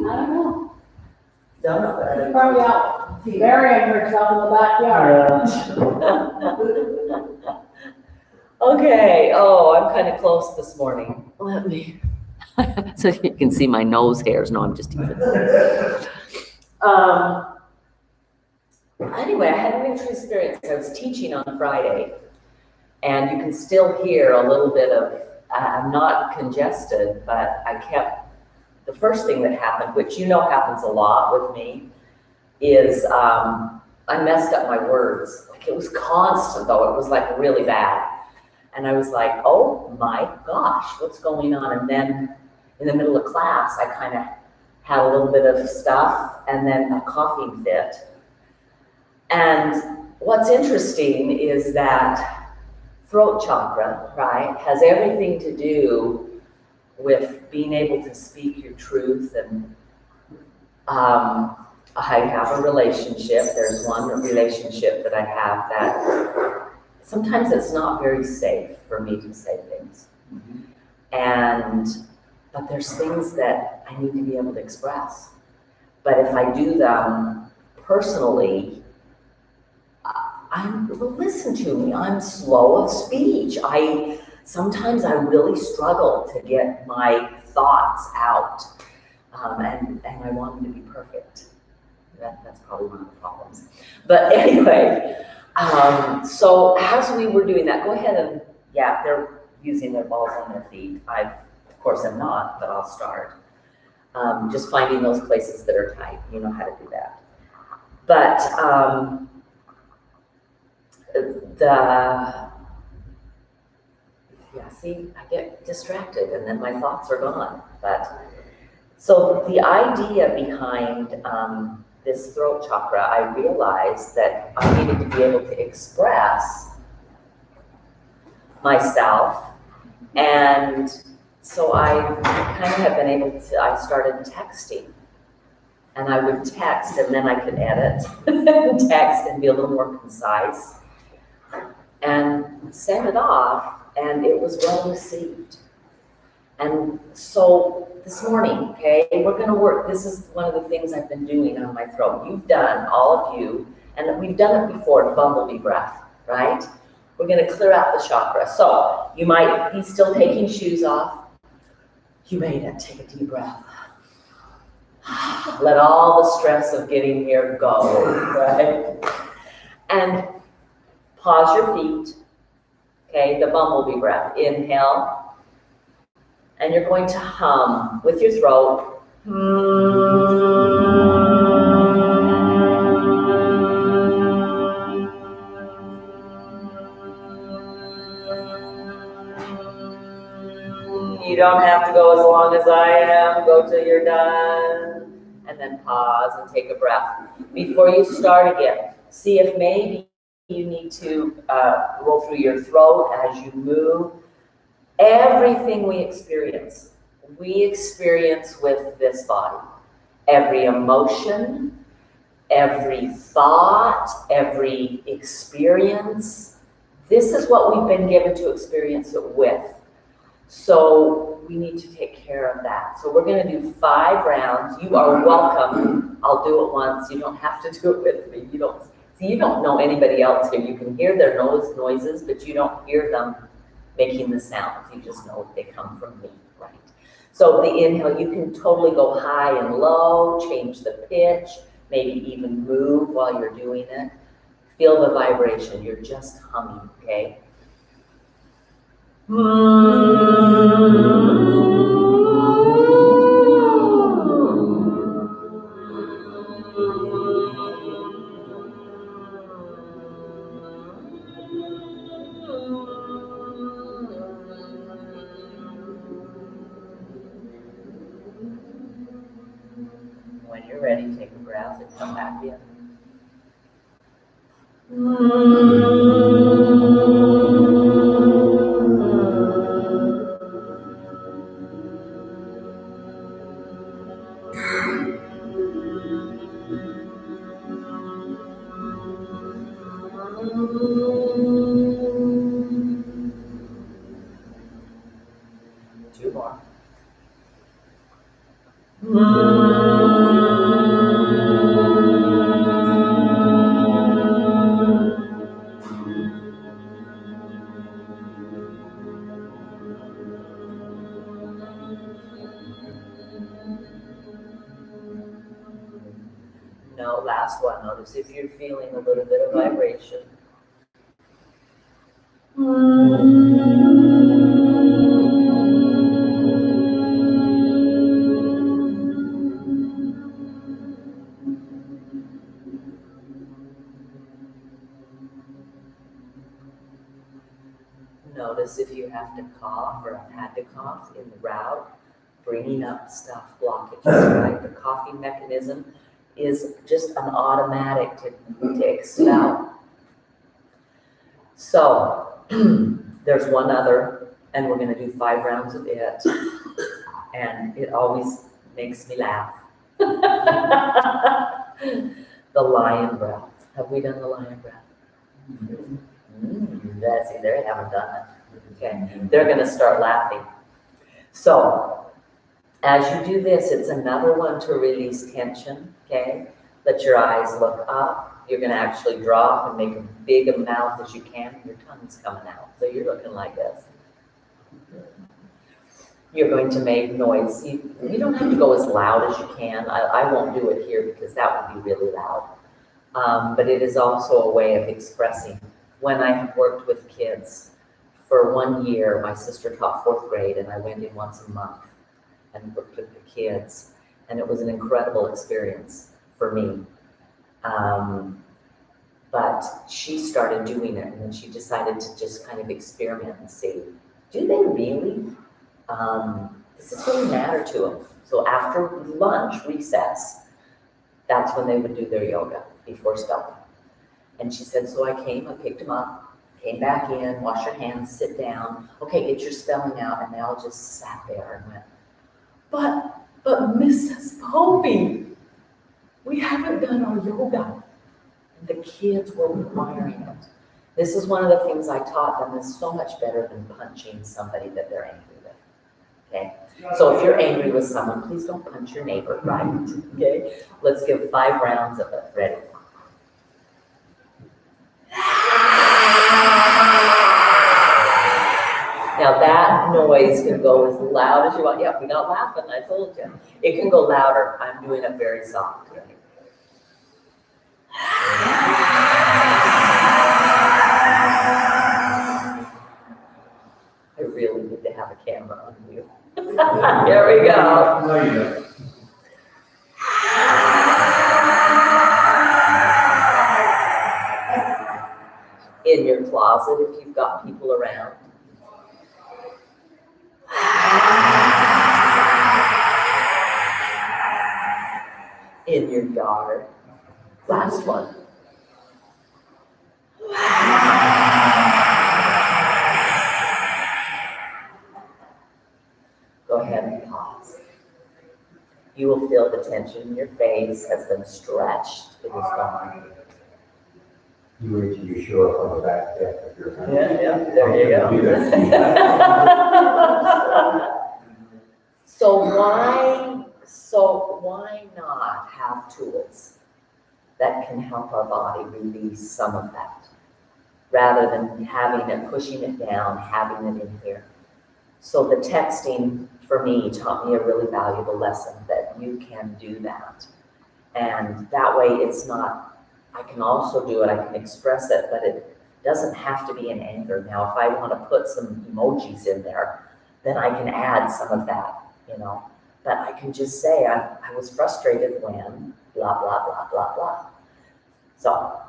I don't know. Don't know. She's probably out burying herself in the backyard. Okay, oh, I'm kind of close this morning. Let me, so you can see my nose hairs. No, I'm just teasing. Anyway, I had an interesting experience. I was teaching on Friday, and you can still hear a little bit of, I'm not congested, but the first thing that happened, which you know happens a lot with me, is I messed up my words. Like it was constant though, it was like really bad. And I was like, oh my gosh, what's going on? And then in the middle of class, I kind of had a little bit of stuff and then a coughing fit. And what's interesting is that throat chakra, right, has everything to do with being able to speak your truth. And I have a relationship. There's one relationship that I have that sometimes it's not very safe for me to say things. But there's things that I need to be able to express. But if I do them personally, listen to me, I'm slow of speech. Sometimes I really struggle to get my thoughts out, and I want them to be perfect. That's probably one of the problems. But anyway, so as we were doing that, go ahead and, yeah, they're using their balls on their feet. I, of course, am not, but I'll start. Just finding those places that are tight. You know how to do that. But see, I get distracted and then my thoughts are gone. But so the idea behind this throat chakra, I realized that I needed to be able to express myself. And so I kind of have been able to, I started texting. And I would text and then I could edit, text and be a little more concise. And send it off, and it was well received. And so this morning, okay, we're gonna work, this is one of the things I've been doing on my throat. You've done, all of you, and we've done it before, the Bumblebee Breath, right? We're gonna clear out the chakra. So you might be still taking shoes off. You made it, take a deep breath. Let all the stress of getting here go, right? And pause your feet, okay, the Bumblebee Breath. Inhale, and you're going to hum with your throat. You don't have to go as long as I am, go till you're done, and then pause and take a breath. Before you start again, see if maybe you need to roll through your throat as you move. Everything we experience with this body. Every emotion, every thought, every experience. This is what we've been given to experience it with. So we need to take care of that. So we're going to do 5 rounds. You are welcome. I'll do it once. You don't have to do it with me. You don't know anybody else here. You can hear their noises, but you don't hear them making the sounds. You just know they come from me, right? So the inhale, you can totally go high and low, change the pitch, maybe even move while you're doing it. Feel the vibration. You're just humming, okay? When you're ready, take a breath and come back in. Two more. No, last one. Notice if you're feeling a little bit of vibration. Notice if you have to cough or have had to cough in the route, bringing up stuff, blockages, right? The coughing mechanism is just an automatic to expel. So there's one other, and we're going to do 5 rounds of it, and it always makes me laugh. The lion breath. Have we done the lion breath? That's it. They haven't done it. Okay, they're going to start laughing. So as you do this, it's another one to release tension. Okay, let your eyes look up. You're going to actually drop and make as big a mouth as you can. Your tongue's coming out, so you're looking like this. You're going to make noise. You don't have to go as loud as you can. I won't do it here because that would be really loud. But it is also a way of expressing. When I have worked with kids, for 1 year, my sister taught 4th grade, and I went in once a month and worked with the kids, and it was an incredible experience for me. But she started doing it, and then she decided to just kind of experiment and see, do they really? Does this really matter to them? So after lunch, recess, that's when they would do their yoga before spelling. And she said, so I came, I picked them up, came back in, wash your hands, sit down. Okay, get your spelling out. And they all just sat there and went, but Mrs. Povey, we haven't done our yoga. And the kids were requiring it. This is one of the things I taught them is so much better than punching somebody that they're angry with. Okay? So if you're angry with someone, please don't punch your neighbor, right? Okay? Let's give 5 rounds of it. Ready? Now that noise can go as loud as you want. Yeah, we got laughing, I told you. It can go louder. I'm doing it very soft. I really need to have a camera on you. Here we go. No, you don't. In your closet if you've got people around. In your yard. Last one. Go ahead and pause. You will feel the tension in your face has been stretched. It is gone. You wait till you show up on the back deck of your house. Yeah, there you go. So why not have tools that can help our body release some of that, rather than having it, pushing it down, having it in here. So the texting for me taught me a really valuable lesson that you can do that. And that way it's not, I can also do it, I can express it, but it doesn't have to be in anger. Now, if I want to put some emojis in there, then I can add some of that, you know. But I can just say, I was frustrated when blah, blah, blah, blah, blah. So,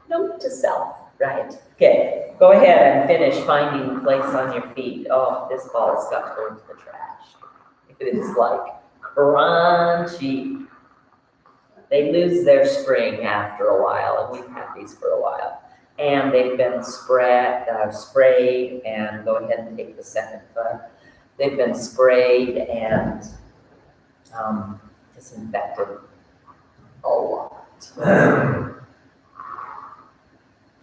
note to self, right? Okay, go ahead and finish finding a place on your feet. Oh, this ball has got to go into the trash. It is like crunchy. They lose their spring after a while, and we've had these for a while. And they've been sprayed, and go ahead and take the second foot. They've been sprayed and disinfected a lot.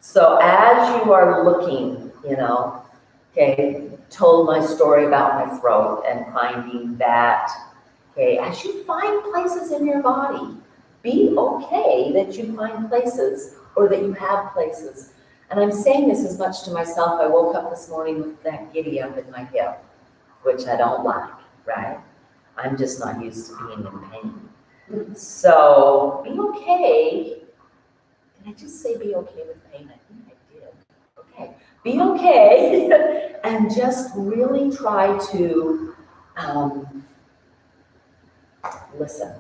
So as you are looking, you know, okay, told my story about my throat and finding that, okay, as you find places in your body, be okay that you find places or that you have places. And I'm saying this as much to myself. I woke up this morning with that giddy up in my hip, which I don't like, right? I'm just not used to being in pain. So be okay. Did I just say be okay with pain? I think I did. Okay. Be okay and just really try to listen.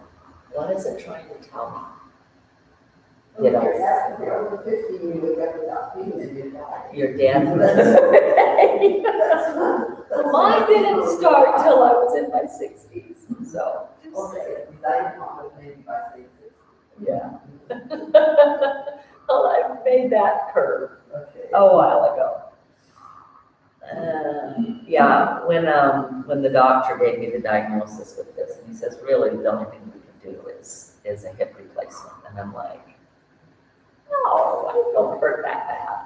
What is it trying to tell me? If you're over 50, you would get without feeling and you're dying. You're dead. Mine didn't start till I was in my 60s. So, yeah. Well, I've made that curve a while ago. Yeah, when the doctor gave me the diagnosis with this, and he says, really, the only thing we can do is a hip replacement. And I'm like, no, I don't hurt that bad.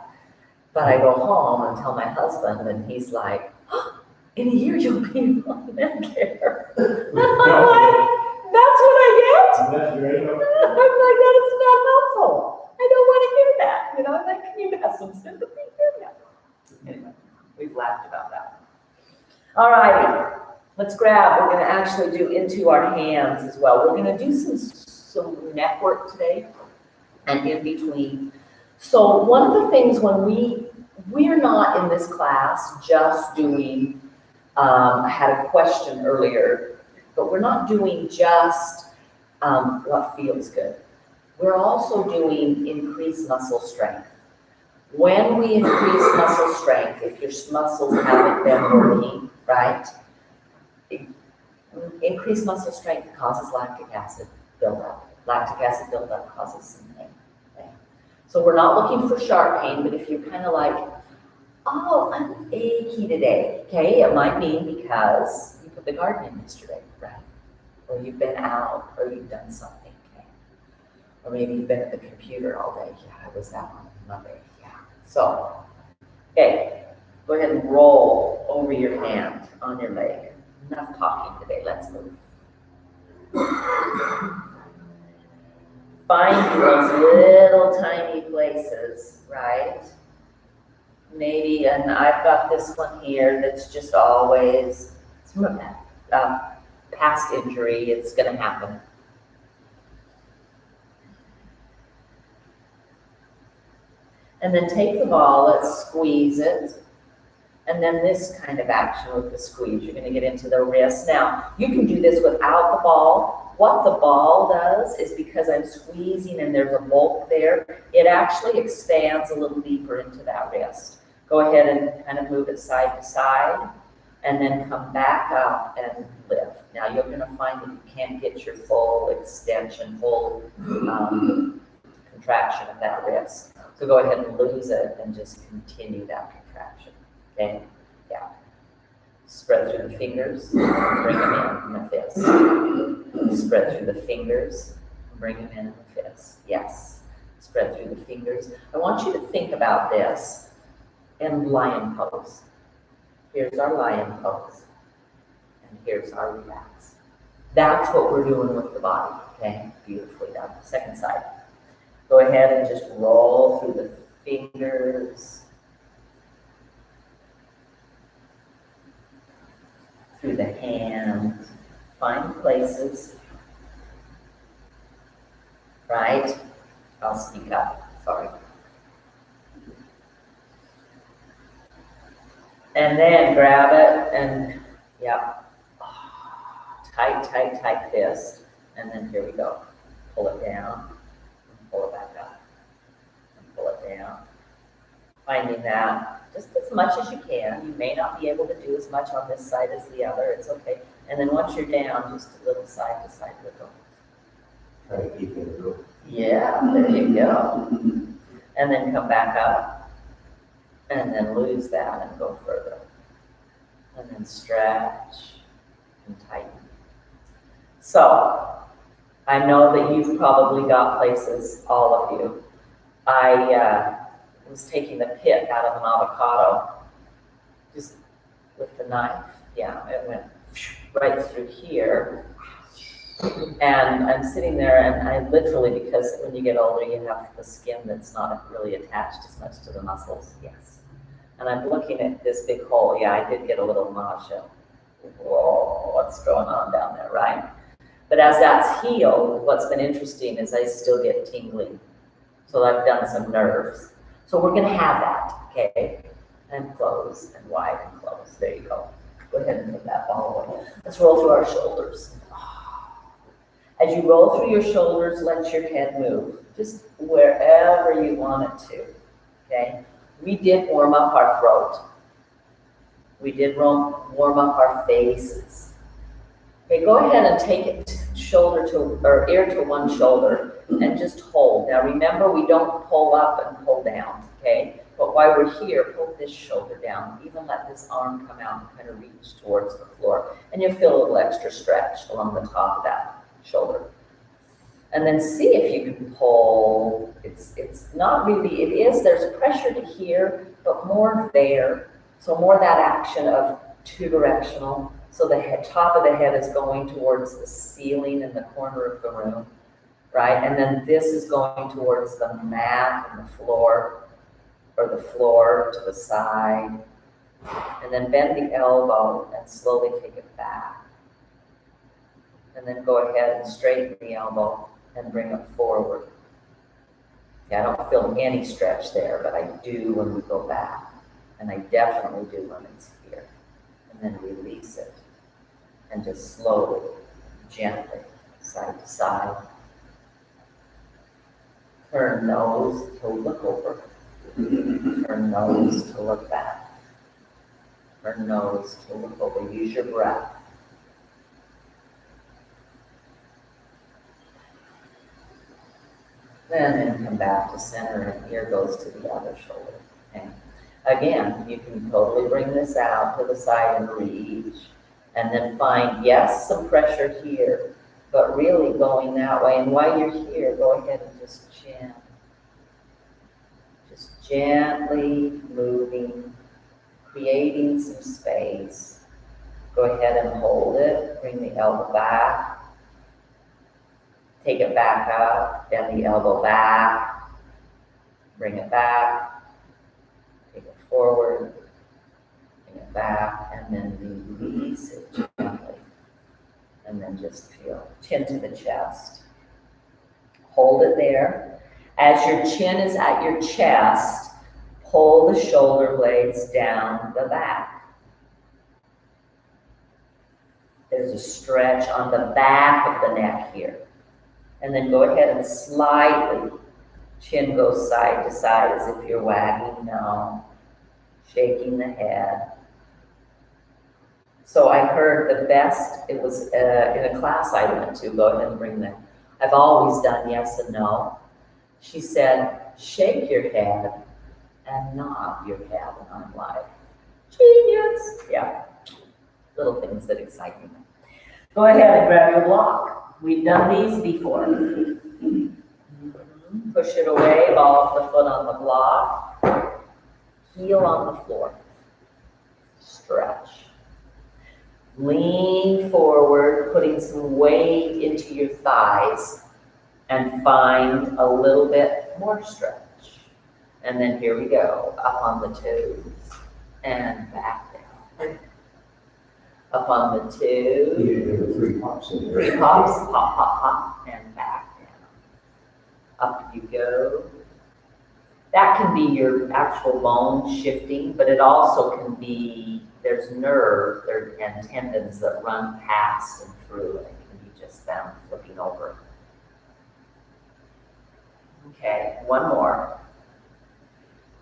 But I go home and tell my husband, and he's like, oh, in a year you'll be on Medicare. I'm like, that's what I get? I'm like, that is not helpful. I don't want to hear that. You know, I'm like, can you have some sympathy here? Yeah. Anyway, we've laughed about that. All righty, let's grab. We're going to actually do into our hands as well. We're going to do some neck work today and in between. So one of the things when we're not in this class just doing, I had a question earlier, but we're not doing just what feels good. We're also doing increased muscle strength. When we increase muscle strength, if your muscles haven't been working, right? Increased muscle strength causes lactic acid buildup. Lactic acid buildup causes some pain. Okay? So we're not looking for sharp pain, but if you're kind of like, oh, I'm achy today, okay? It might mean because you put the garden in yesterday, right? Or you've been out, or you've done something, okay? Or maybe you've been at the computer all day. Yeah, I was that on Monday, yeah. So, okay, go ahead and roll over your hand on your leg. Enough talking today, let's move. Find those little tiny places, right? Maybe, and I've got this one here that's just always, it's from a past injury, it's gonna happen. And then take the ball, let's squeeze it. And then this kind of action with the squeeze, you're gonna get into the wrist. Now, you can do this without the ball. What the ball does is because I'm squeezing and there's a bulk there, it actually expands a little deeper into that wrist. Go ahead and kind of move it side to side and then come back up and lift. Now you're gonna find that you can't get your full extension, full contraction of that wrist. So go ahead and lose it and just continue that contraction, okay? Yeah. Spread through the fingers, bring them in a fist. Spread through the fingers, bring them in a fist. Yes. Spread through the fingers. I want you to think about this in lion pose. Here's our lion pose. And here's our relax. That's what we're doing with the body, okay? Beautifully done. Second side. Go ahead and just roll through the fingers, through the hands, find places, right? I'll speak up, sorry. And then grab it and, yeah, tight, tight, tight fist. And then here we go. Pull it down, and pull it back up, and pull it down. Finding that just as much as you can. You may not be able to do as much on this side as the other, it's okay. And then once you're down, just a little side to side wiggle. Try to keep it real. Yeah, there you go. And then come back up. And then lose that and go further. And then stretch and tighten. So, I know that you've probably got places, all of you. I was taking the pit out of an avocado, just with the knife. Yeah, it went right through here. And I'm sitting there and I literally, because when you get older, you have the skin that's not really attached as much to the muscles. Yes. And I'm looking at this big hole. Yeah, I did get a little nausea. Whoa, what's going on down there, right? But as that's healed, what's been interesting is I still get tingling. So I've done some nerves. So we're gonna have that, okay? And close, and wide, and close. There you go. Go ahead and put that ball away. Let's roll through our shoulders. As you roll through your shoulders, let your head move, just wherever you want it to, okay? We did warm up our throat. We did warm up our faces. Okay, go ahead and take it ear to one shoulder and just hold. Now remember, we don't pull up and pull down, okay? But while we're here, pull this shoulder down. Even let this arm come out and kind of reach towards the floor. And you'll feel a little extra stretch along the top of that shoulder. And then see if you can pull. It's not really, it is, there's pressure to here, but more there. So more that action of two directional. So the top of the head is going towards the ceiling in the corner of the room, right? And then this is going towards the mat and the floor, or the floor to the side. And then bend the elbow and slowly take it back. And then go ahead and straighten the elbow and bring it forward. Yeah, I don't feel any stretch there, but I do when we go back. And I definitely do when it's here. And then release it. And just slowly, gently, side to side. Turn nose to look over. Turn nose to look back. Turn nose to look over. Use your breath. And then come back to center, and here goes to the other shoulder. Okay. Again, you can totally bring this out to the side and reach. And then find, yes, some pressure here, but really going that way. And while you're here, go ahead and just gently moving, creating some space. Go ahead and hold it. Bring the elbow back. Take it back up. Bend the elbow back. Bring it back. Take it forward. Bring it back. And then release it gently. And then just feel chin to the chest. Hold it there. As your chin is at your chest, pull the shoulder blades down the back. There's a stretch on the back of the neck here. And then go ahead and slightly, chin goes side to side as if you're wagging, no, shaking the head. So I heard the best, it was in a class I went to, go ahead and bring that. I've always done yes and no. She said, shake your head and nod your head. And I'm like, genius. Yeah, little things that excite me. Go ahead and grab your block. We've done these before. Push it away, ball of the foot on the block. Heel on the floor. Stretch. Lean forward, putting some weight into your thighs. And find a little bit more stretch. And then here we go, up on the toes and back down. Up on the toes. You 3 pops in there. 3 pops, pop, pop, pop, and back down. Up you go. That can be your actual bone shifting, but it also can be, there's nerves and tendons that run past and through, and it can be just them flipping over. Okay, one more.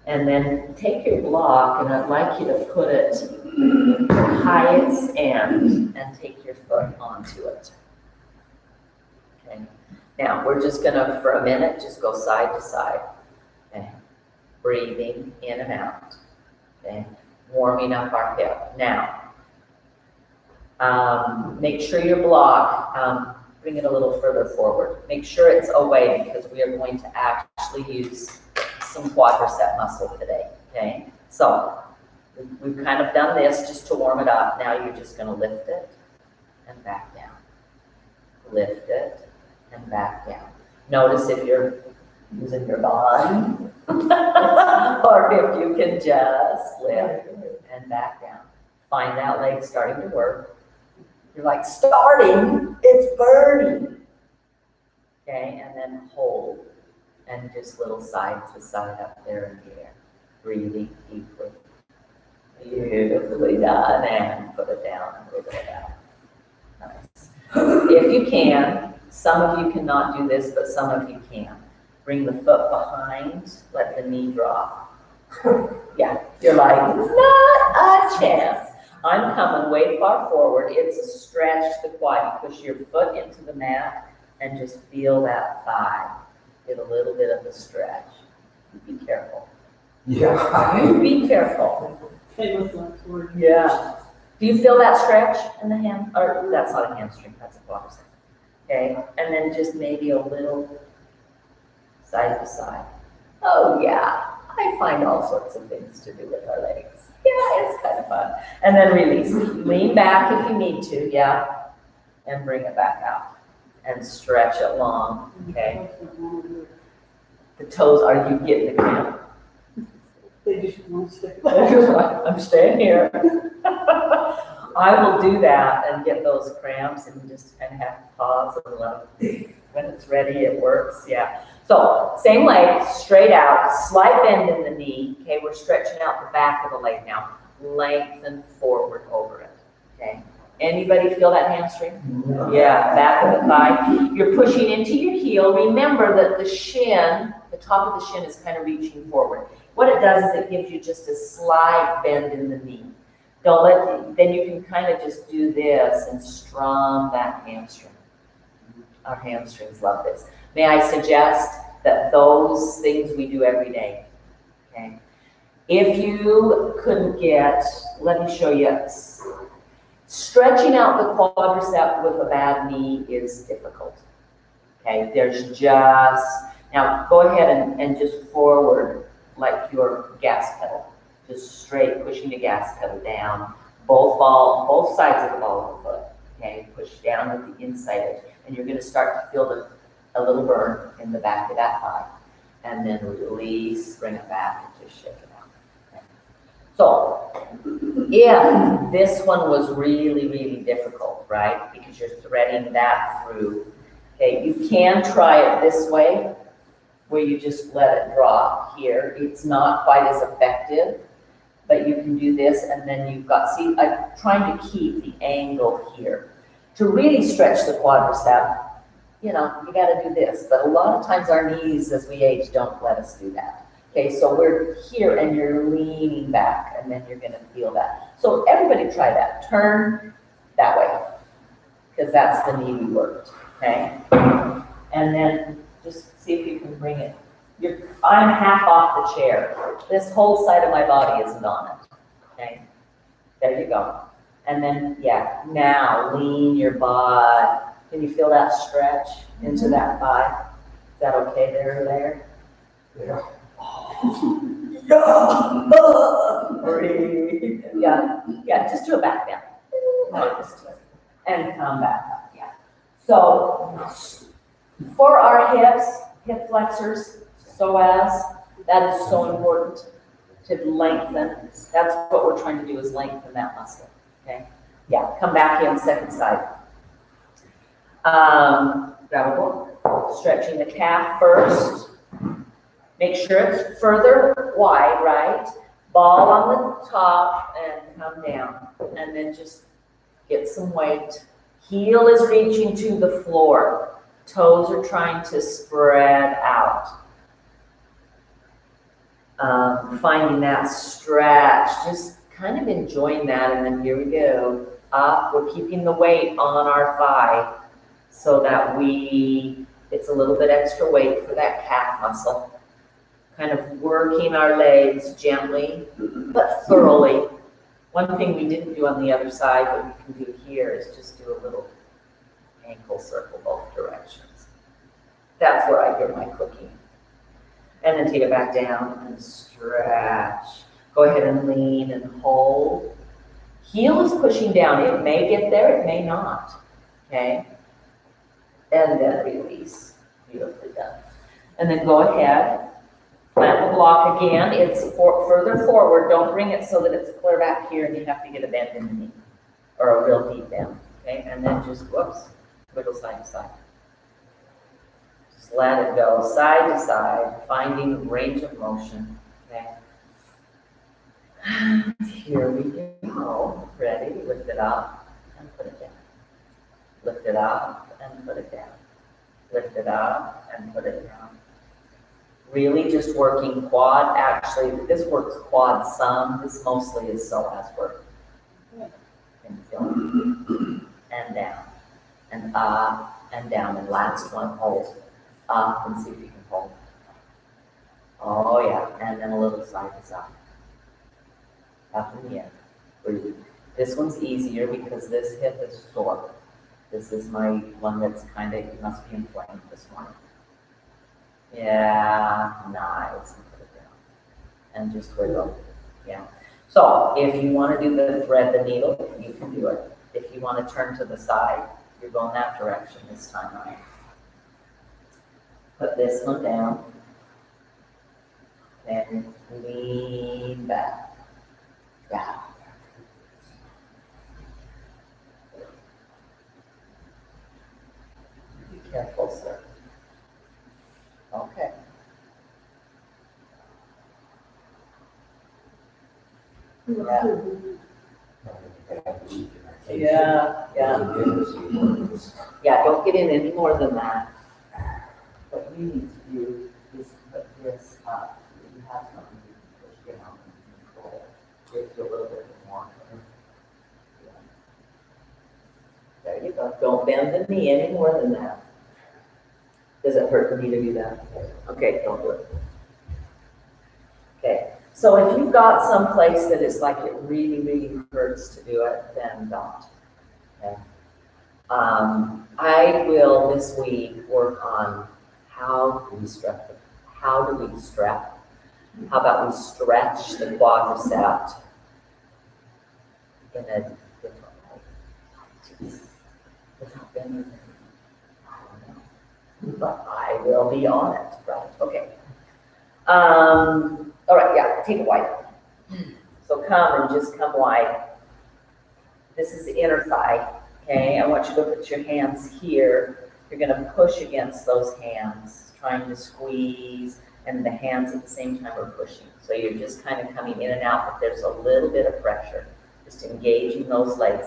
And then take your block, and I'd like you to put it high its end and take your foot onto it. Okay. Now, we're just gonna, for a minute, just go side to side. Okay. Breathing in and out. Okay. Warming up our hip. Now, make sure your block, bring it a little further forward. Make sure it's away because we are going to actually use some quadricep muscle today, okay? So we've kind of done this just to warm it up. Now you're just gonna lift it and back down. Lift it and back down. Notice if you're using your body or if you can just lift and back down. Find that leg starting to work. You're like, starting, it's burning. Okay, and then hold. And just little side to side up there in the air. Breathing deeply. Beautifully done. And put it down and wiggle it out. Nice. If you can, some of you cannot do this, but some of you can. Bring the foot behind, let the knee drop. Yeah, you're like, not a chance. I'm coming way far forward. It's a stretch to the quad. You push your foot into the mat and just feel that thigh. Get a little bit of a stretch. Be careful. Yeah. Be careful. Famous last word. Yeah. Do you feel that stretch in the hand? Or that's not a hamstring, that's a quadricep. Okay, and then just maybe a little side to side. Oh yeah, I find all sorts of things to do with our legs. Yeah, it's kind of fun. And then release. Lean back if you need to, yeah. And bring it back out. And stretch it long, okay? The toes, are you getting the cramp? They just won't stay. I'm staying here. I will do that and get those cramps and just kind of have to pause and when it's ready, it works, yeah. So, same leg, straight out, slight bend in the knee, okay? We're stretching out the back of the leg now. Lengthen forward over it, okay? Anybody feel that hamstring? Yeah, back of the thigh. You're pushing into your heel. Remember that the shin, the top of the shin is kind of reaching forward. What it does is it gives you just a slight bend in the knee. Then you can kind of just do this and strum that hamstring. Our hamstrings love this. May I suggest that those things we do every day, okay? If you couldn't get, let me show you. Stretching out the quadricep with a bad knee is difficult, okay? There's just, now go ahead and just forward like your gas pedal. Just straight, pushing the gas pedal down. Both sides of the ball of the foot, okay? Push down at the inside edge. And you're gonna start to feel a little burn in the back of that thigh. And then release, bring it back, and just shake it out. Okay. So, if this one was really, really difficult, right? Because you're threading that through, okay, you can try it this way, where you just let it drop here. It's not quite as effective, but you can do this, and then you've got, see, I'm trying to keep the angle here. To really stretch the quadricep, you know, you gotta do this, but a lot of times our knees as we age don't let us do that. Okay, so we're here and you're leaning back, and then you're gonna feel that. So everybody try that, turn that way, because that's the knee we worked, okay? And then just see if you can bring it. I'm half off the chair. This whole side of my body isn't on it, okay? There you go. And then, yeah, now lean your butt. Can you feel that stretch into that thigh? Is that okay there? Yeah. Breathe. Yeah, just do a back bend. And come back up, yeah. So, for our hips, hip flexors, psoas, that is so important to lengthen. That's what we're trying to do, is lengthen that muscle, okay? Yeah, come back in, second side. Grab a book, stretching the calf first. Make sure it's further wide, right? Ball on the top and come down. And then just get some weight. Heel is reaching to the floor. Toes are trying to spread out. Finding that stretch, just kind of enjoying that, and then here we go. Up, we're keeping the weight on our thigh so that it's a little bit extra weight for that calf muscle. Kind of working our legs gently, but thoroughly. One thing we didn't do on the other side, but we can do here, is just do a little ankle circle both directions. That's where I get my cooking. And then take it back down and stretch. Go ahead and lean and hold. Heel is pushing down. It may get there, it may not. Okay? And then release. Beautifully done. And then go ahead, plant the block again. It's further forward. Don't bring it so that it's clear back here and you have to get a bend in the knee, or a real deep bend. Okay, and then just, whoops, wiggle side to side. Just let it go side to side, finding range of motion. Okay. Here we go. Ready? Lift it up and put it down. Lift it up and put it down. Lift it up and put it down. Really just working quad. Actually, this works quad some. This mostly is psoas work. Can you feel it? And down. And up and down. And last one, hold. Up and see if you can hold. Oh yeah. And then a little side to side. Up in the air. Breathe. This one's easier because this hip is sore. This is my one that's kind of, it must be inflamed this morning. Yeah, nice. And put it down. And just wiggle. Yeah. So if you want to do the thread the needle, you can do it. If you want to turn to the side, you're going that direction this time, right? Put this one down. And lean back. Yeah. Be careful, sir. Okay. Yeah. Yeah, yeah. Yeah, don't get in any more than that. What you need to do is put this up. You have something you can push down and control. Gives you a little bit more. Yeah. There you go. Don't bend the knee any more than that. Does it hurt for me to do that? Okay, don't do it. Okay, so if you've got some place that is like it really, really hurts to do it, then don't. Okay. I will this week work on how do we strap. How do we strap? How about we stretch the quadriceps in a different way? Without bending. I don't know. But I will be on it, right? Okay. All right, yeah, take it wide. So come and just come wide. This is the inner thigh, okay? I want you to put your hands here. You're gonna push against those hands, trying to squeeze, and the hands at the same time are pushing. So you're just kind of coming in and out, but there's a little bit of pressure, just engaging those legs.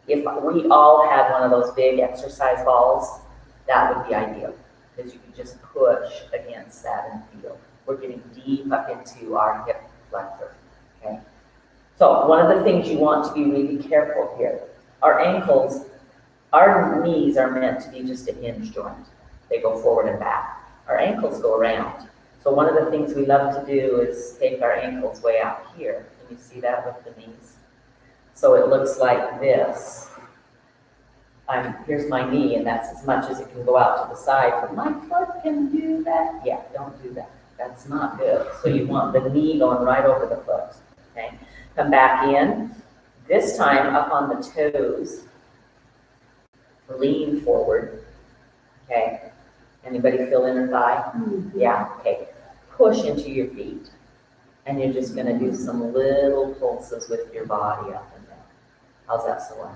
If we all had one of those big exercise balls, that would be ideal, because you can just push against that and feel. We're getting deep up into our hip flexor, okay? So one of the things you want to be really careful here, our ankles, our knees are meant to be just a hinge joint. They go forward and back. Our ankles go around. So one of the things we love to do is take our ankles way out here. Can you see that with the knees? So it looks like this. Here's my knee, and that's as much as it can go out to the side, but my foot can do that. Yeah, don't do that. That's not good. So you want the knee going right over the foot, okay? Come back in. This time up on the toes. Lean forward, okay? Anybody feel inner thigh? Mm-hmm. Yeah, okay. Push into your feet. And you're just gonna do some little pulses with your body up and down. How's that psoas?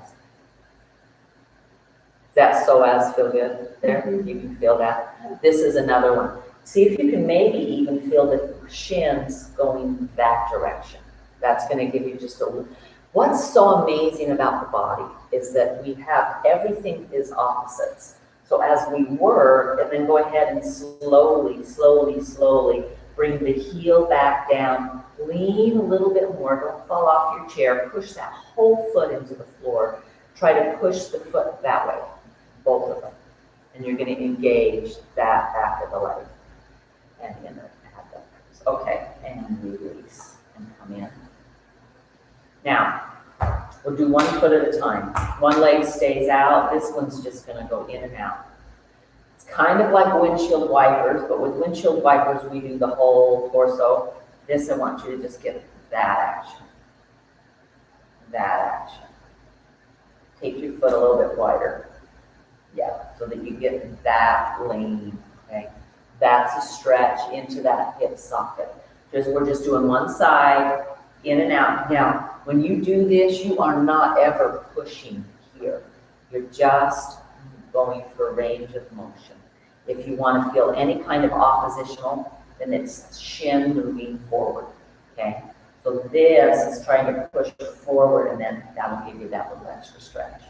Does that psoas feel good there? Mm-hmm. You can feel that. This is another one. See if you can maybe even feel the shins going that direction. That's going to give you just a little. What's so amazing about the body is that we have, everything is opposites. So as we work, and then go ahead and slowly, slowly, slowly bring the heel back down. Lean a little bit more. Don't fall off your chair. Push that whole foot into the floor. Try to push the foot that way, both of them. And you're going to engage that back of the leg. And in the okay, and release and come in. Now, we'll do one foot at a time. One leg stays out. This one's just going to go in and out. It's kind of like windshield wipers, but with windshield wipers, we do the whole torso. This, I want you to just get that action. That action. Take your foot a little bit wider. Yeah, so that you get that lean, okay? That's a stretch into that hip socket. We're just doing one side, in and out. Now, when you do this, you are not ever pushing here. You're just going for a range of motion. If you want to feel any kind of oppositional, then it's shin moving forward, okay? So this is trying to push forward, and then that'll give you that little extra stretch,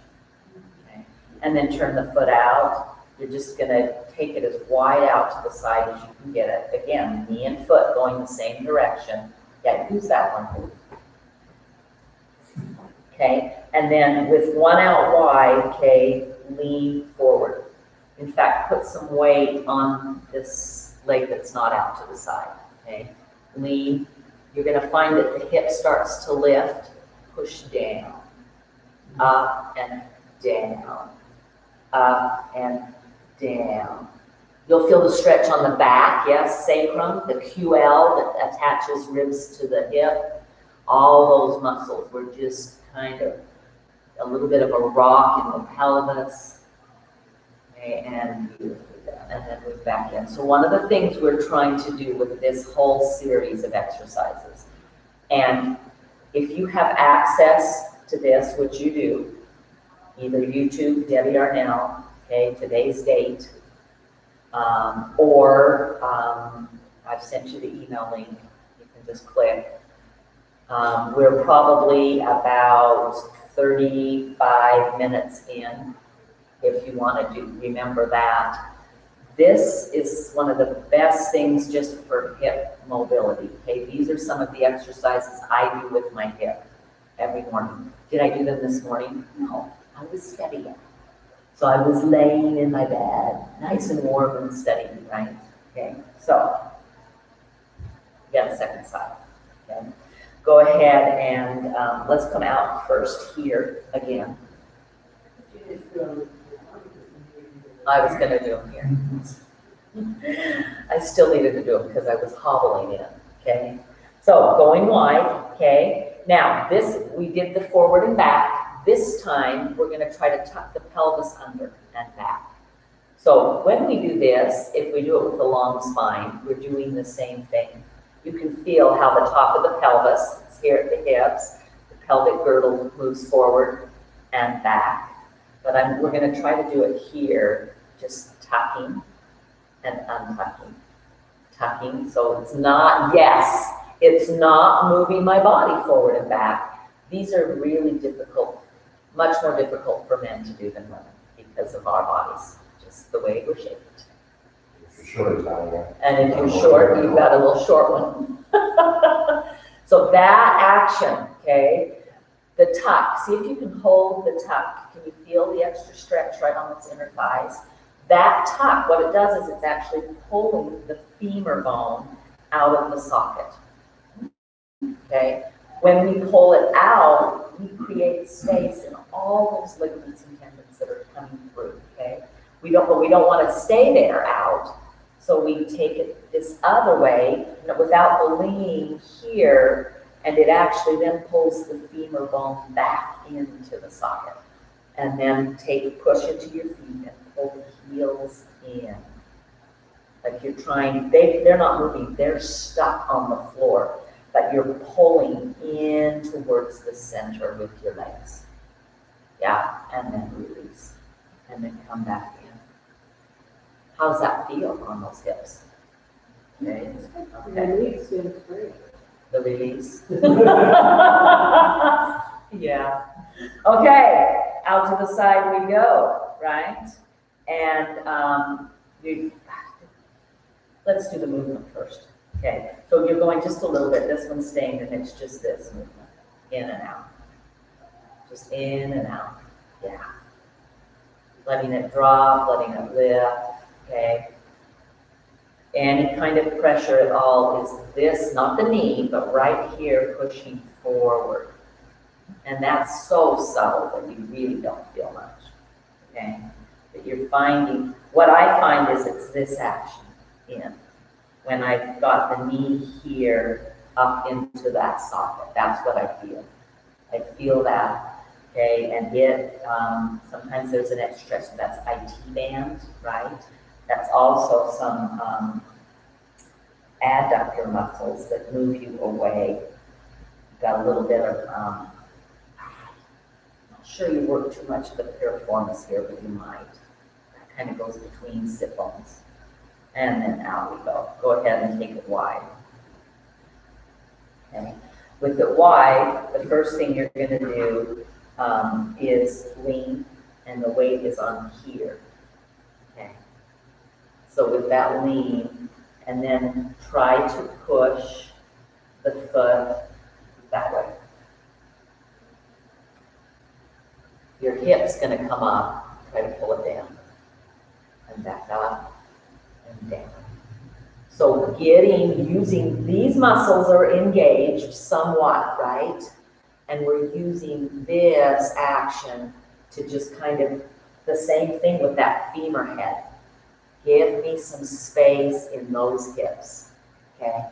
okay? And then turn the foot out. You're just gonna take it as wide out to the side as you can get it. Again, knee and foot going the same direction. Yeah, use that one. Okay, and then with one out wide, okay, lean forward. In fact, put some weight on this leg that's not out to the side, okay? Lean. You're gonna find that the hip starts to lift, push down, up and down, up and down. You'll feel the stretch on the back, yes, sacrum, the QL that attaches ribs to the hip. All those muscles were just kind of a little bit of a rock in the pelvis. Okay, and then move back in. So one of the things we're trying to do with this whole series of exercises, and if you have access to this, which you do, either YouTube, Debbie Arnell, okay, today's date, or I've sent you the email link, you can just click. We're probably about 35 minutes in, if you want to remember that. This is one of the best things just for hip mobility, okay? These are some of the exercises I do with my hip every morning. Did I do them this morning? No, I was studying. So I was laying in my bed, nice and warm and studying, right? Okay, so, we got a second side, okay? Go ahead and let's come out first here again. I was gonna do them here. I still needed to do them because I was hobbling in, okay? So going wide, okay? Now this, we did the forward and back. This time we're gonna try to tuck the pelvis under and back. So when we do this, if we do it with a long spine, we're doing the same thing. You can feel how the top of the pelvis, it's here at the hips, the pelvic girdle moves forward and back. But we're going to try to do it here, just tucking and untucking. Tucking, so it's not, yes, it's not moving my body forward and back. These are really difficult, much more difficult for men to do than women because of our bodies, just the way we're shaped. Short is down there. And if you're short, you've got a little short one. So that action, okay, the tuck, see if you can hold the tuck. Can you feel the extra stretch right on its inner thighs? That tuck, what it does is it's actually pulling the femur bone out of the socket, okay? When we pull it out, we create space in all those ligaments and tendons that are coming through, okay? We don't want to stay there out, so we take it this other way without the lean here, and it actually then pulls the femur bone back into the socket. And then push it to your feet and pull the heels in. Like you're trying, they're not moving, they're stuck on the floor, but you're pulling in towards the center with your legs. Yeah, and then release, and then come back in. How's that feel on those hips? Okay. Release feels great. The release. Yeah. Okay, out to the side we go, right? And let's do the movement first. Okay, so you're going just a little bit. This one's staying, and it's just this movement, in and out. Just in and out, yeah. Letting it drop, letting it lift, okay? Any kind of pressure at all is this, not the knee, but right here pushing forward. And that's so subtle that you really don't feel much, okay? But you're finding, what I find is it's this action in. When I've got the knee here up into that socket, that's what I feel. I feel that, okay? And sometimes there's an extra stretch, so that's IT band, right? That's also some adductor muscles that move you away. You've got a little bit of, I'm not sure you work too much of the piriformis here, but you might. That kind of goes between sit bones. And then out we go. Go ahead and take it wide. Okay. With it wide, the first thing you're going to do is lean, and the weight is on here. Okay. So with that lean, and then try to push the foot that way. Your hip's going to come up. Try to pull it down. And back up and down. So using these muscles are engaged somewhat, right? And we're using this action to just kind of, the same thing with that femur head. Give me some space in those hips, okay?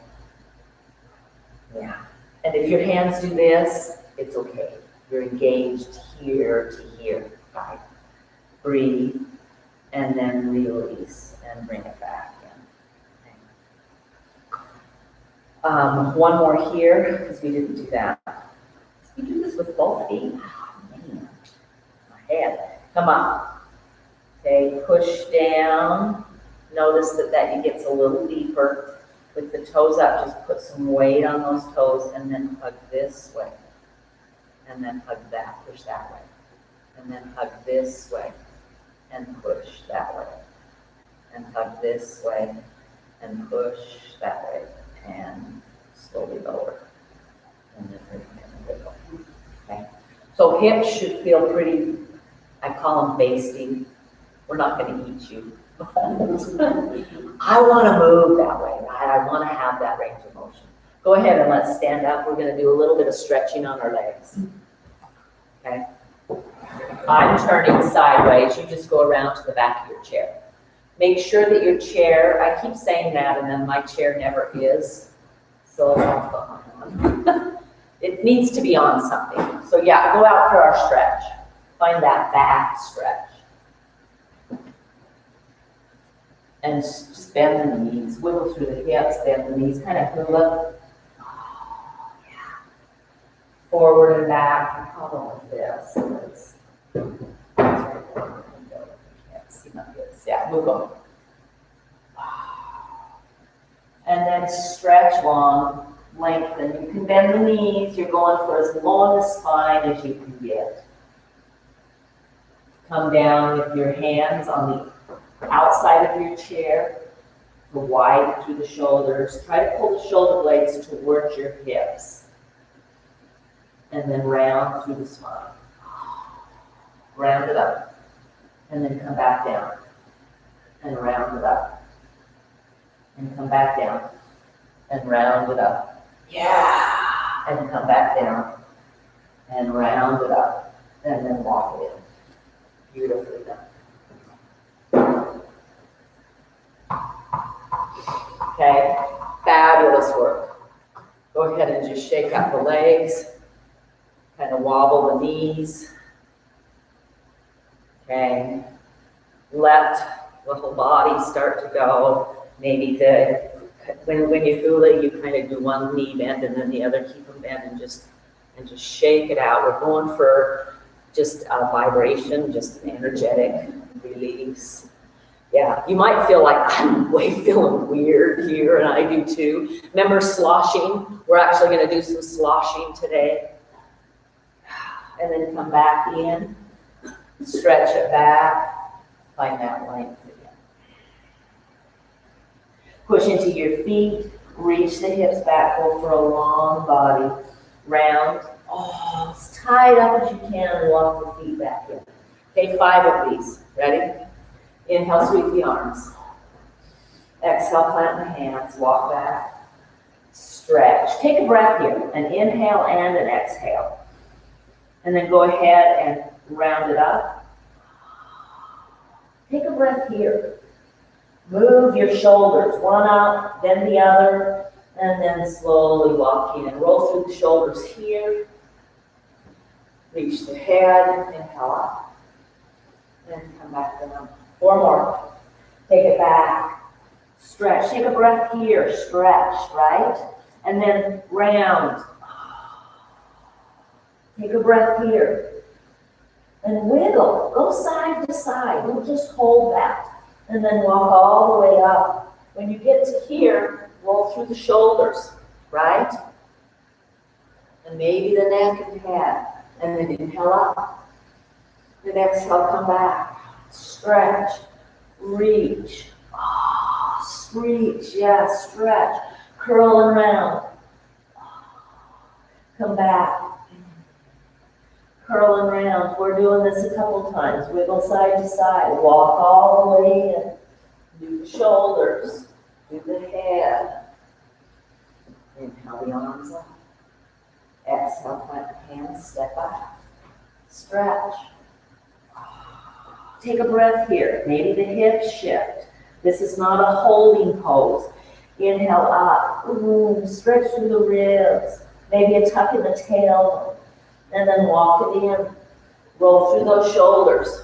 Yeah. And if your hands do this, it's okay. You're engaged here to here, right? Breathe, and then release, and bring it back in. Okay. One more here, because we didn't do that. We do this with both feet. Oh, man. My head. Come on. Okay, push down. Notice that gets a little deeper. With the toes up, just put some weight on those toes, and then hug this way. And then hug that, push that way. And then hug this way, and push that way. And hug this way, and push that way. And slowly lower. And then wiggle. Okay. So hips should feel pretty, I call them basting. We're not going to eat you. I want to move that way, right? I want to have that range of motion. Go ahead and let's stand up. We're going to do a little bit of stretching on our legs. Okay. I'm turning sideways. You just go around to the back of your chair. Make sure that your chair, I keep saying that, and then my chair never is. So it's on. It needs to be on something. So yeah, go out for our stretch. Find that back stretch. And just bend the knees, wiggle through the hips, bend the knees, kind of hula. Oh, yeah. Forward and back. I'll go like this. Can't see my hips. Yeah, move on. And then stretch long, lengthen. You can bend the knees. You're going for as low in the spine as you can get. Come down with your hands on the outside of your chair, to wide through the shoulders. Try to pull the shoulder blades towards your hips. And then round through the spine. Round it up. And then come back down. And round it up. And come back down. And round it up. Yeah! And come back down. And round it up. And then walk it in. Beautifully done. Okay, fabulous work. Go ahead and just shake out the legs, kind of wobble the knees. Okay, let the whole body start to go. Maybe when you hula, you kind of do one knee bend and then the other, keep them bent and just shake it out. We're going for just a vibration, just an energetic release. Yeah, you might feel like I'm feeling weird here, and I do too. Remember sloshing? We're actually going to do some sloshing today. And then come back in, stretch it back, find that length again. Push into your feet, reach the hips back, go for a long body, round. Oh, as tight up as you can and walk the feet back in. Okay, 5 of these. Ready? Inhale, sweep the arms. Exhale, plant the hands, walk back. Stretch. Take a breath here, an inhale and an exhale. And then go ahead and round it up. Take a breath here. Move your shoulders, one up, then the other, and then slowly walk in. Roll through the shoulders here. Reach the head, inhale up. And come back down. 4 more. Take it back. Stretch. Take a breath here. Stretch, right? And then round. Take a breath here. And wiggle, go side to side, don't just hold that. And then walk all the way up. When you get to here, roll through the shoulders, right? And maybe the neck and head. And then inhale up. Then exhale, come back. Stretch, reach. Oh, reach, yeah, stretch. Curl and round. Come back. Curl and round. We're doing this a couple times. Wiggle side to side. Walk all the way in. Do the shoulders. Do the head. Inhale the arms up. Exhale, plant the hands, step back. Stretch. Take a breath here. Maybe the hips shift. This is not a holding pose. Inhale up. Stretch through the ribs. Maybe a tuck in the tail. And then walk it in. Roll through those shoulders.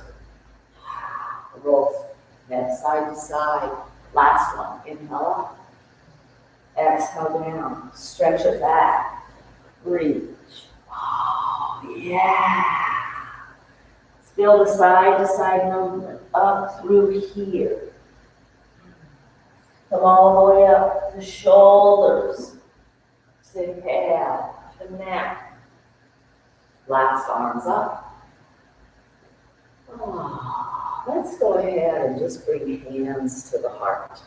Roll head side to side. Last one. Inhale up. Exhale down. Stretch it back. Reach. Oh, yeah. Feel the side to side movement up through here. Come all the way up the shoulders, to the head, to the neck. Last arms up. Oh, let's go ahead and just bring hands to the heart.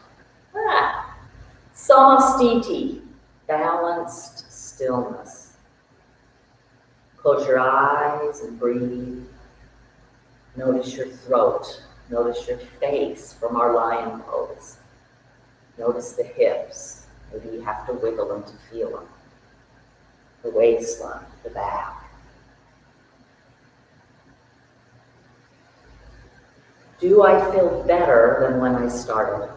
Samastiti, balanced stillness. Close your eyes and breathe. Notice your throat. Notice your face from our lion pose. Notice the hips. Maybe you have to wiggle them to feel them. The waistline, the back. Do I feel better than when I started?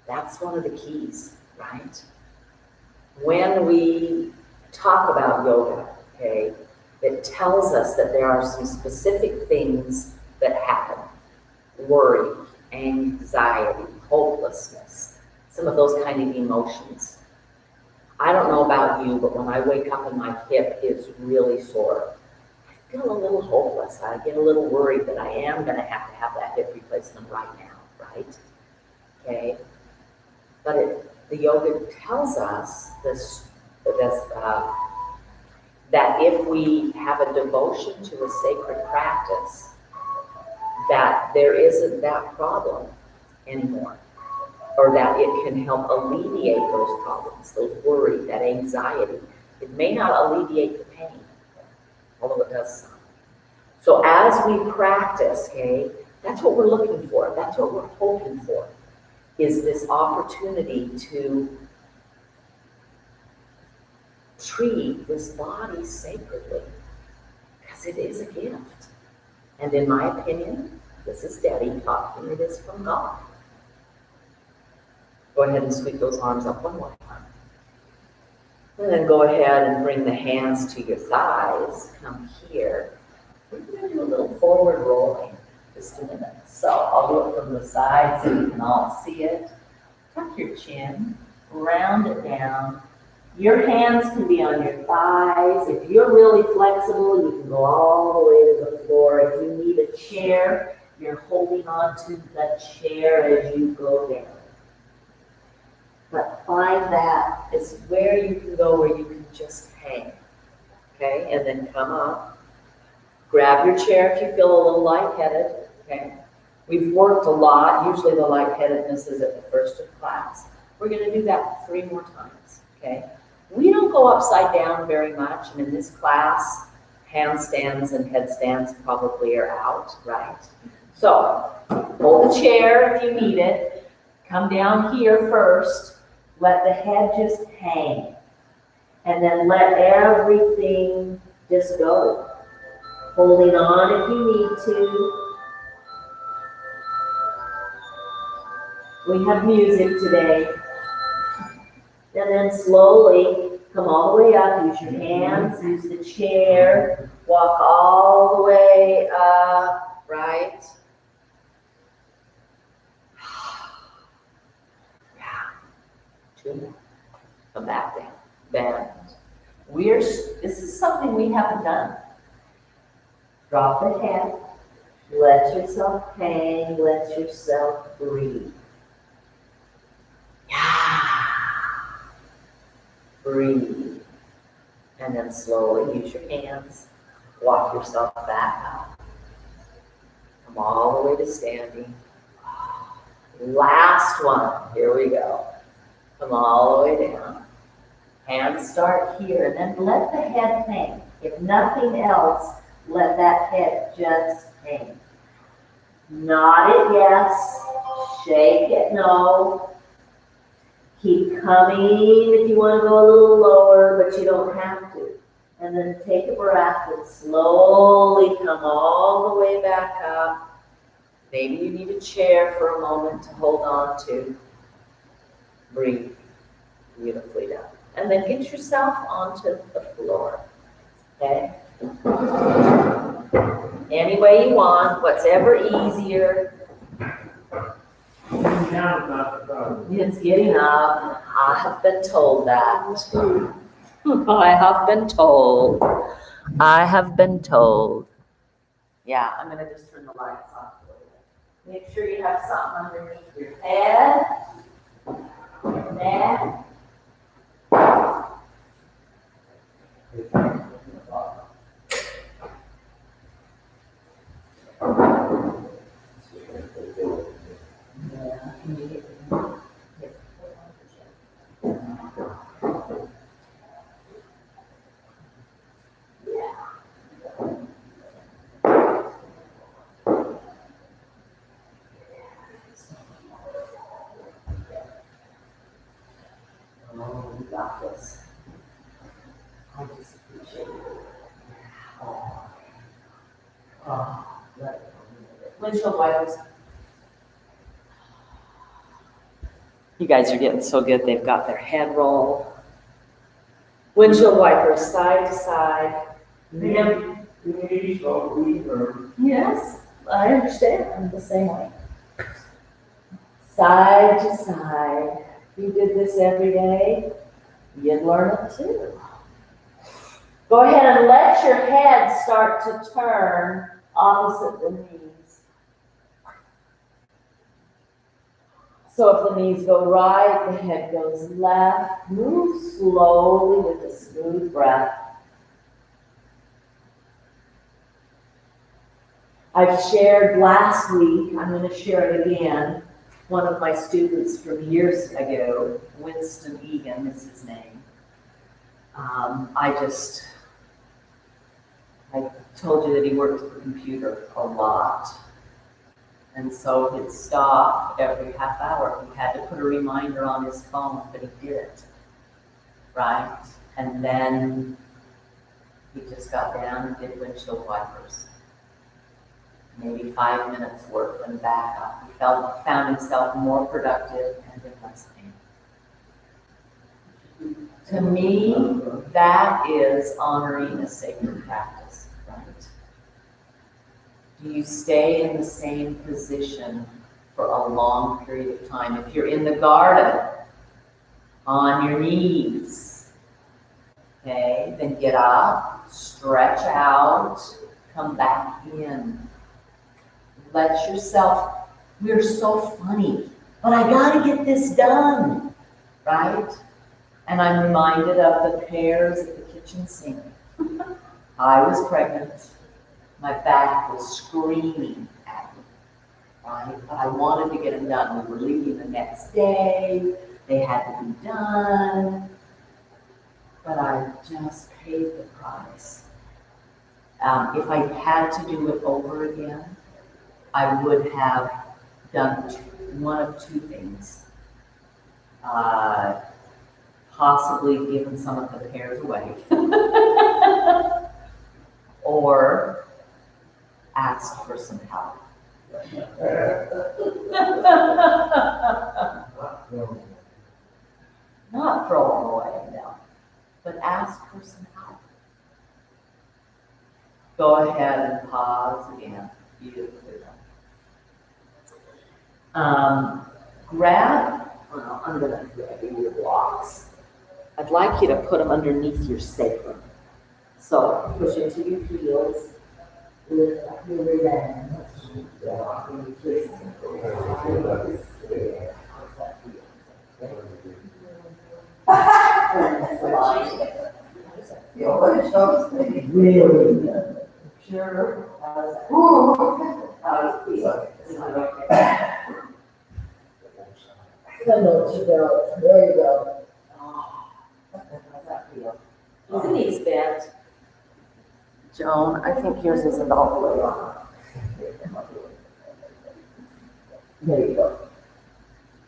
That's one of the keys, right? When we talk about yoga, okay, it tells us that there are some specific things that happen. Worry, anxiety, hopelessness, some of those kind of emotions. I don't know about you, but when I wake up and my hip is really sore, I feel a little hopeless. I get a little worried that I am going to have that hip replacement right now, right? Okay? But the yoga tells us that if we have a devotion to a sacred practice, that there isn't that problem anymore, or that it can help alleviate those problems, those worry, that anxiety. It may not alleviate the pain, although it does some. So as we practice, okay, that's what we're looking for, that's what we're hoping for, is this opportunity to treat this body sacredly, because it is a gift. And in my opinion, this is Debbie talking, it is from God. Go ahead and sweep those arms up one more time. And then go ahead and bring the hands to your thighs. Come here. We're going to do a little forward rolling just a minute. So I'll do it from the side so you can all see it. Tuck your chin, round it down. Your hands can be on your thighs. If you're really flexible, you can go all the way to the floor. If you need a chair, you're holding on to the chair as you go down. But find that it's where you can go where you can just hang. Okay, and then come up. Grab your chair if you feel a little lightheaded. Okay, we've worked a lot. Usually the lightheadedness is at the first of class. We're going to do that 3 more times. Okay. We don't go upside down very much, and in this class, handstands and headstands probably are out, right? So, hold the chair if you need it. Come down here first. Let the head just hang. And then let everything just go. Holding on if you need to. We have music today. And then slowly come all the way up, use your hands, use the chair, walk all the way up, right? Yeah. 2 more. Come back down. Bend. This is something we haven't done. Drop the head. Let yourself hang, let yourself breathe. Yeah. Breathe. And then slowly use your hands. Walk yourself back up. Come all the way to standing. Last one. Here we go. Come all the way down. Hands start here, and then let the head hang. If nothing else, let that head just hang. Nod it yes, shake it no. Keep coming if you want to go a little lower, but you don't have to. And then take a breath and slowly come all the way back up. Maybe you need a chair for a moment to hold on to. Breathe beautifully down. And then get yourself onto the floor. Okay? Any way you want, whatever easier. It's getting up. I have been told that. I have been told. I have been told. Yeah, I'm going to just turn the lights off a little bit. Make sure you have something underneath your head, your neck. Oh, you got this. I just appreciate it. Let it go. Windshield wipers. You guys are getting so good, they've got their head roll. Windshield wipers, side to side. Yes, I understand. I'm the same way. Side to side. If you did this every day, you'd learn it too. Go ahead and let your head start to turn opposite the knees. So if the knees go right, the head goes left. Move slowly with a smooth breath. I've shared last week, I'm going to share it again. One of my students from years ago, Winston Egan is his name. I told you that he worked at the computer a lot. And so he'd stop every half hour. He had to put a reminder on his phone, but he did it, right? And then he just got down and did windshield wipers. Maybe 5 minutes worth and back up. He found himself more productive and in less pain. To me, that is honoring a sacred practice, right? Do you stay in the same position for a long period of time? If you're in the garden, on your knees, okay, then get up, stretch out, come back in. Let yourself, we're so funny, but I gotta get this done, right? And I'm reminded of the pears at the kitchen sink. I was pregnant. My back was screaming at me, right? But I wanted to get them done. We were leaving the next day. They had to be done. But I just paid the price. If I had to do it over again, I would have done one of two things. Possibly given some of the pears away. Or asked for some help. Not throw them away, no. But ask for some help. Go ahead and pause again. Beautifully done. I'm going to grab your blocks. I'd like you to put them underneath your sacrum. So push into your heels, lift up your rear end, Really good. Sure. How's it feel? Is it okay? There you go. How's that feel? Is the knees bent? Joan, I think yours is about the way on. There you go.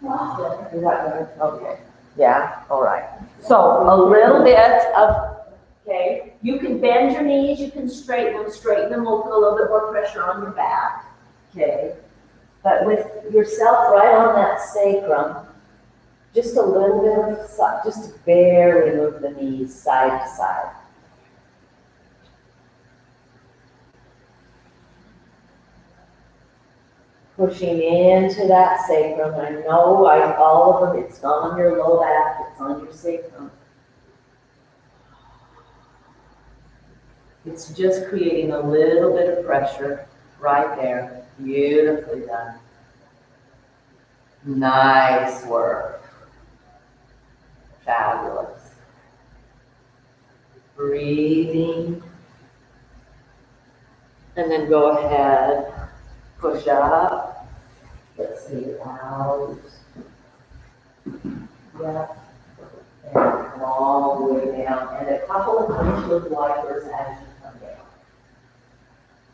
Is that better? Okay. Yeah, all right. So a little bit of, okay, you can bend your knees, you can straighten them, we'll put a little bit more pressure on your back. Okay. But with yourself right on that sacrum, just a little bit of, just barely move the knees side to side. Pushing into that sacrum. I know all of them, it's not on your low back, it's on your sacrum. It's just creating a little bit of pressure right there. Beautifully done. Nice work. Fabulous. Breathing. And then go ahead, push up. Let's see, out. Yeah. And come all the way down. And a couple of windshield wipers as you come down.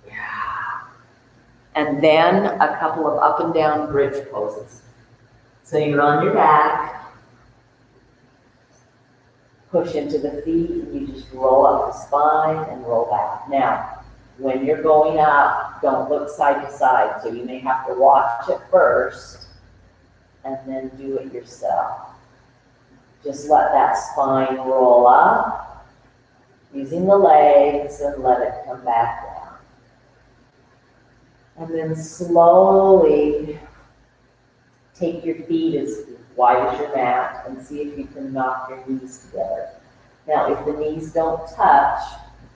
Yeah. And then a couple of up and down bridge poses. So you're on your back. Push into the feet and you just roll up the spine and roll back. Now, when you're going up, don't look side to side. So you may have to watch it first and then do it yourself. Just let that spine roll up using the legs and let it come back down. And then slowly take your feet as wide as your mat and see if you can knock your knees together. Now, if the knees don't touch,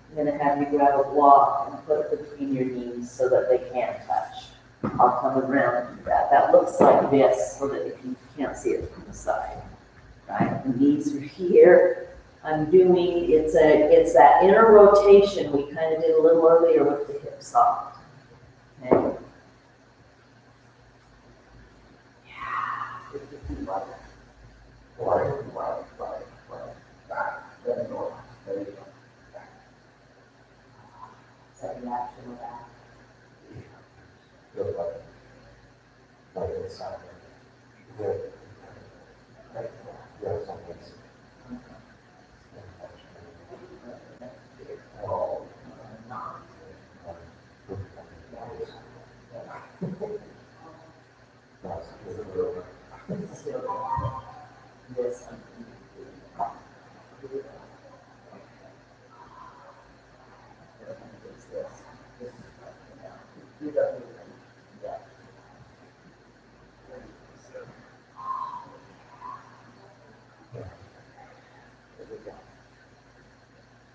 I'm going to have you grab a block and put it between your knees so that they can't touch. I'll come around and do that. That looks like this so that you can't see it from the side. Right? The knees are here. I'm doing, it's that inner rotation we kind of did a little earlier with the hip soft. Okay. Is that reaction with that? Like it's not. Good. Right. Yeah, something's.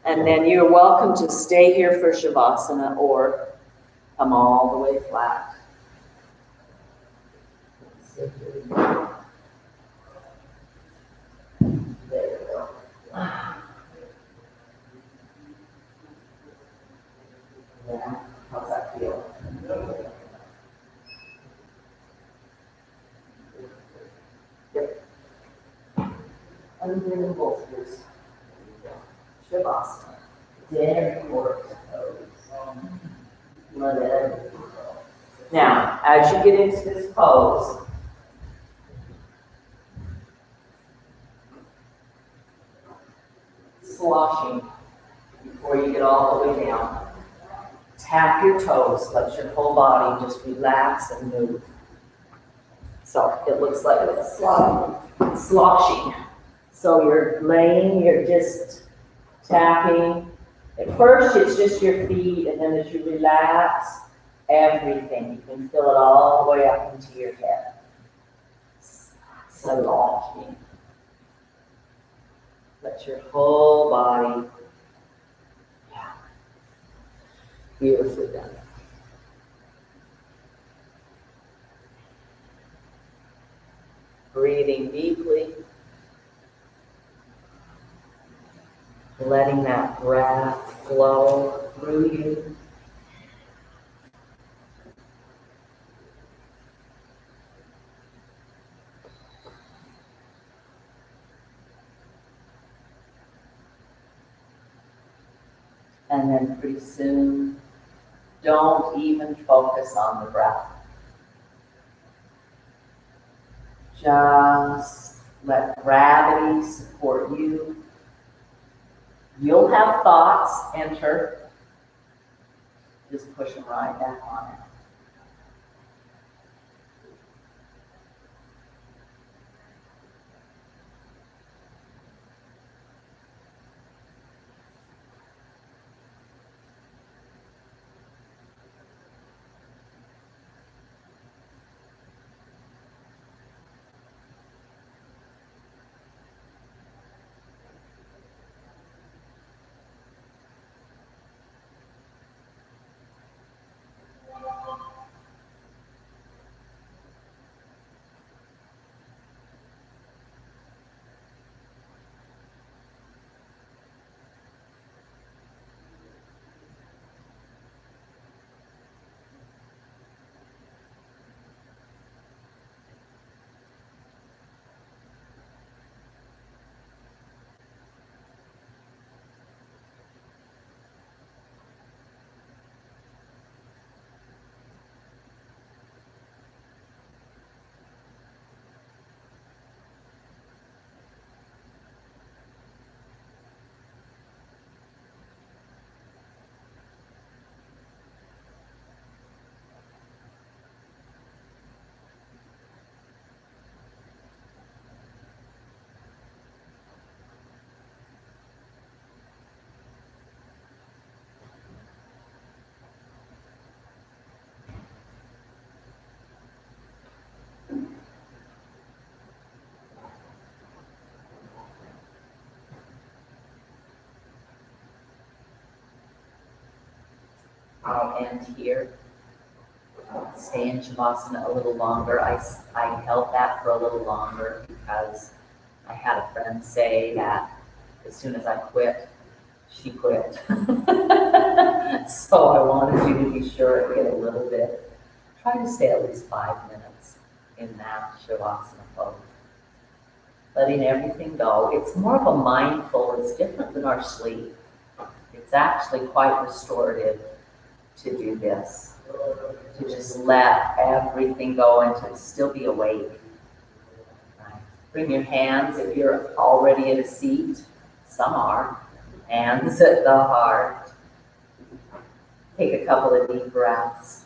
And then you're welcome to stay here for Shavasana or come all the way flat. There you go. Yeah, how's that feel? Yep. Under the bolsters. Shavasana. Dead forward toes. Let it go. Now, as you get into this pose, sloshing before you get all the way down. Tap your toes, let your whole body just relax and move. So it looks like it's sloshing. So you're laying, you're just tapping. At first it's just your feet, and then as you relax, everything. You can feel it all the way up into your head. Sloshing. Let your whole body. Yeah. Beautifully done. Breathing deeply. Letting that breath flow through you. And then pretty soon, don't even focus on the breath. Just let gravity support you. You'll have thoughts enter. Just push them right back on it. I'll end here. Stay in Shavasana a little longer. I held that for a little longer because I had a friend say that as soon as I quit, she quit. So I wanted you to be sure to get a little bit. Try to stay at least 5 minutes in that Shavasana pose. Letting everything go. It's more of a mindful, it's different than our sleep. It's actually quite restorative to do this, to just let everything go and to still be awake. Right. Bring your hands, if you're already in a seat, some are, hands at the heart. Take a couple of deep breaths.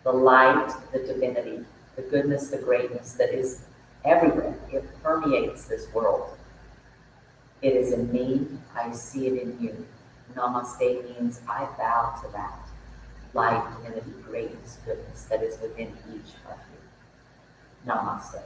The light, the divinity, the goodness, the greatness that is everywhere. It permeates this world. It is in me, I see it in you. Namaste means I bow to that light, divinity, greatness, goodness that is within each of you. Namaste.